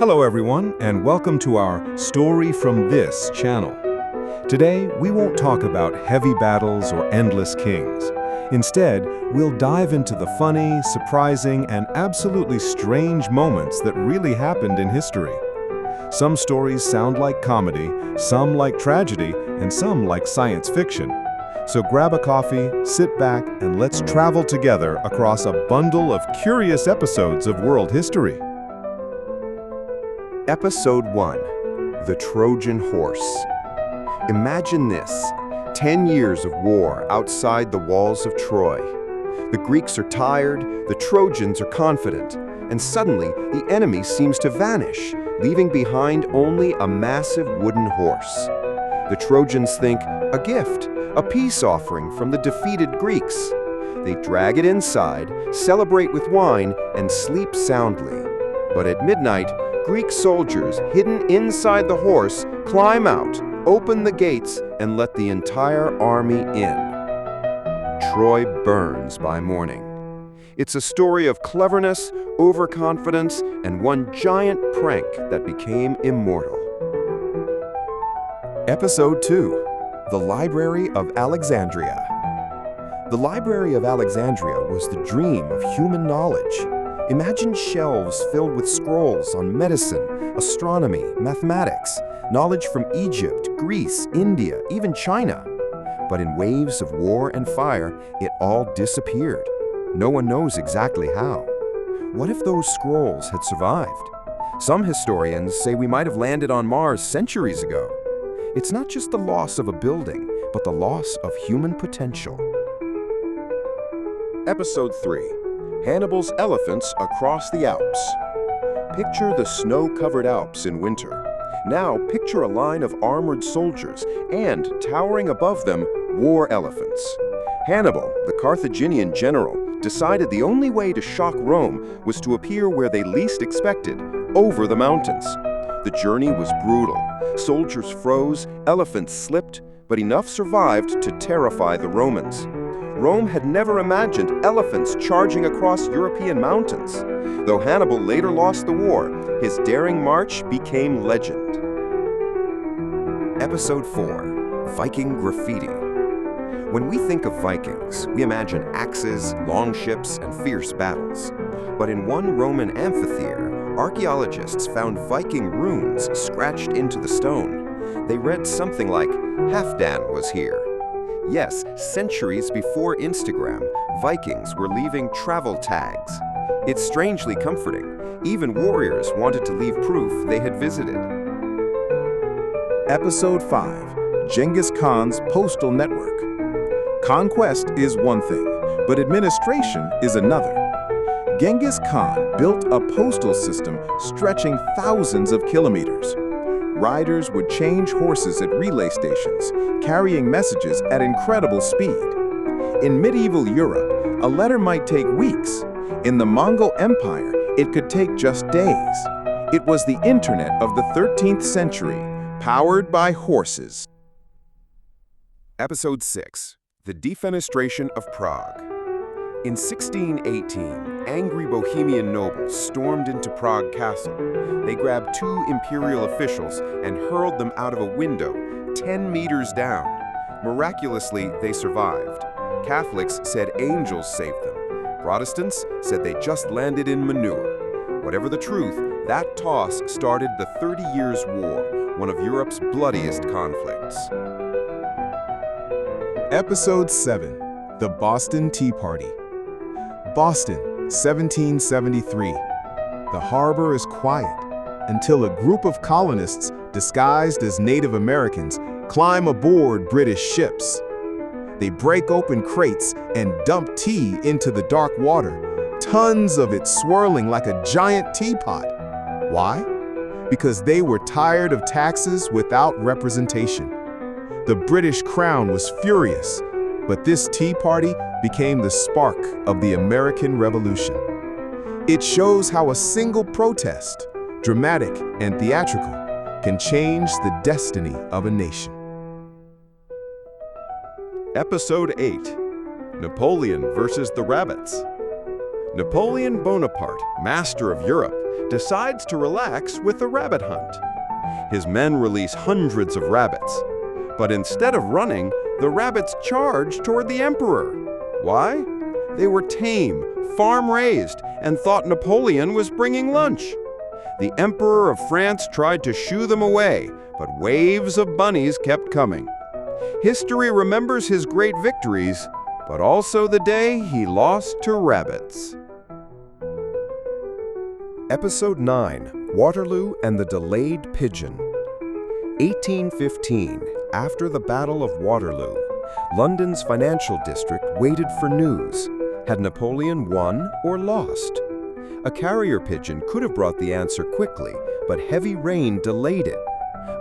Hello everyone, and welcome to our Story from This channel. Today, we won't talk about heavy battles or endless kings. Instead, we'll dive into the funny, surprising, and absolutely strange moments that really happened in history. Some stories sound like comedy, some like tragedy, and some like science fiction. So grab a coffee, sit back, and let's travel together across a bundle of curious episodes of world history. Episode 1. The Trojan Horse. Imagine this, 10 years of war outside the walls of Troy. The Greeks are tired, the Trojans are confident, and suddenly the enemy seems to vanish, leaving behind only a massive wooden horse. The Trojans think, a gift, a peace offering from the defeated Greeks. They drag it inside, celebrate with wine, and sleep soundly. But at midnight, Greek soldiers, hidden inside the horse, climb out, open the gates, and let the entire army in. Troy burns by morning. It's a story of cleverness, overconfidence, and one giant prank that became immortal. Episode 2. The Library of Alexandria. The Library of Alexandria was the dream of human knowledge. Imagine shelves filled with scrolls on medicine, astronomy, mathematics, knowledge from Egypt, Greece, India, even China. But in waves of war and fire, it all disappeared. No one knows exactly how. What if those scrolls had survived? Some historians say we might have landed on Mars centuries ago. It's not just the loss of a building, but the loss of human potential. Episode 3. Hannibal's Elephants Across the Alps. Picture the snow-covered Alps in winter. Now picture a line of armored soldiers and, towering above them, war elephants. Hannibal, the Carthaginian general, decided the only way to shock Rome was to appear where they least expected, over the mountains. The journey was brutal. Soldiers froze, elephants slipped, but enough survived to terrify the Romans. Rome had never imagined elephants charging across European mountains. Though Hannibal later lost the war, his daring march became legend. Episode 4. Viking Graffiti. When we think of Vikings, we imagine axes, longships, and fierce battles. But in one Roman amphitheater, archaeologists found Viking runes scratched into the stone. They read something like, Halfdan was here. Yes, centuries before Instagram, Vikings were leaving travel tags. It's strangely comforting. Even warriors wanted to leave proof they had visited. Episode 5. Genghis Khan's Postal Network. Conquest is one thing, but administration is another. Genghis Khan built a postal system stretching thousands of kilometers. Riders would change horses at relay stations, carrying messages at incredible speed. In medieval Europe, a letter might take weeks. In the Mongol Empire, it could take just days. It was the internet of the 13th century, powered by horses. Episode 6. The Defenestration of Prague. In 1618, angry Bohemian nobles stormed into Prague Castle. They grabbed 2 imperial officials and hurled them out of a window 10 meters down. Miraculously, they survived. Catholics said angels saved them. Protestants said they just landed in manure. Whatever the truth, that toss started the 30 Years' War, one of Europe's bloodiest conflicts. Episode 7. The Boston Tea Party. Boston, 1773. The harbor is quiet until a group of colonists disguised as Native Americans climb aboard British ships. They break open crates and dump tea into the dark water, tons of it swirling like a giant teapot. Why? Because they were tired of taxes without representation. The British Crown was furious, but this tea party became the spark of the American Revolution. It shows how a single protest, dramatic and theatrical, can change the destiny of a nation. Episode 8. Napoleon versus the Rabbits. Napoleon Bonaparte, master of Europe, decides to relax with a rabbit hunt. His men release hundreds of rabbits. But instead of running, the rabbits charge toward the emperor. Why? They were tame, farm-raised, and thought Napoleon was bringing lunch. The Emperor of France tried to shoo them away, but waves of bunnies kept coming. History remembers his great victories, but also the day he lost to rabbits. Episode 9, Waterloo and the Delayed Pigeon. 1815, after the Battle of Waterloo, London's financial district waited for news. Had Napoleon won or lost? A carrier pigeon could have brought the answer quickly, but heavy rain delayed it.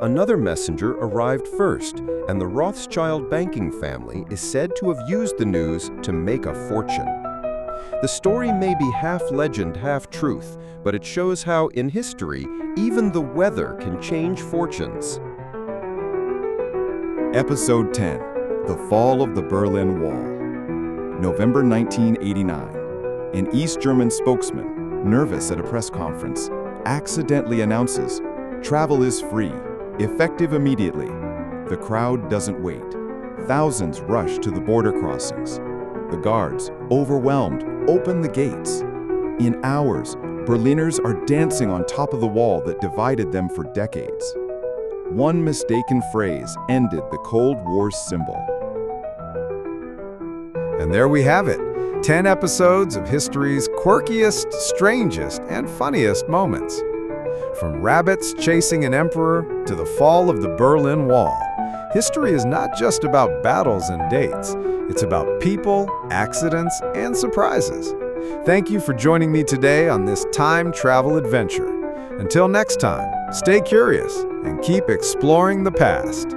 Another messenger arrived first, and the Rothschild banking family is said to have used the news to make a fortune. The story may be half legend, half truth, but it shows how, in history, even the weather can change fortunes. Episode 10, The Fall of the Berlin Wall. November 1989. An East German spokesman, nervous at a press conference, accidentally announces, "Travel is free, effective immediately." The crowd doesn't wait. Thousands rush to the border crossings. The guards, overwhelmed, open the gates. In hours, Berliners are dancing on top of the wall that divided them for decades. One mistaken phrase ended the Cold War's symbol. And there we have it, 10 episodes of history's quirkiest, strangest, and funniest moments. From rabbits chasing an emperor to the fall of the Berlin Wall, history is not just about battles and dates. It's about people, accidents, and surprises. Thank you for joining me today on this time travel adventure. Until next time, stay curious and keep exploring the past.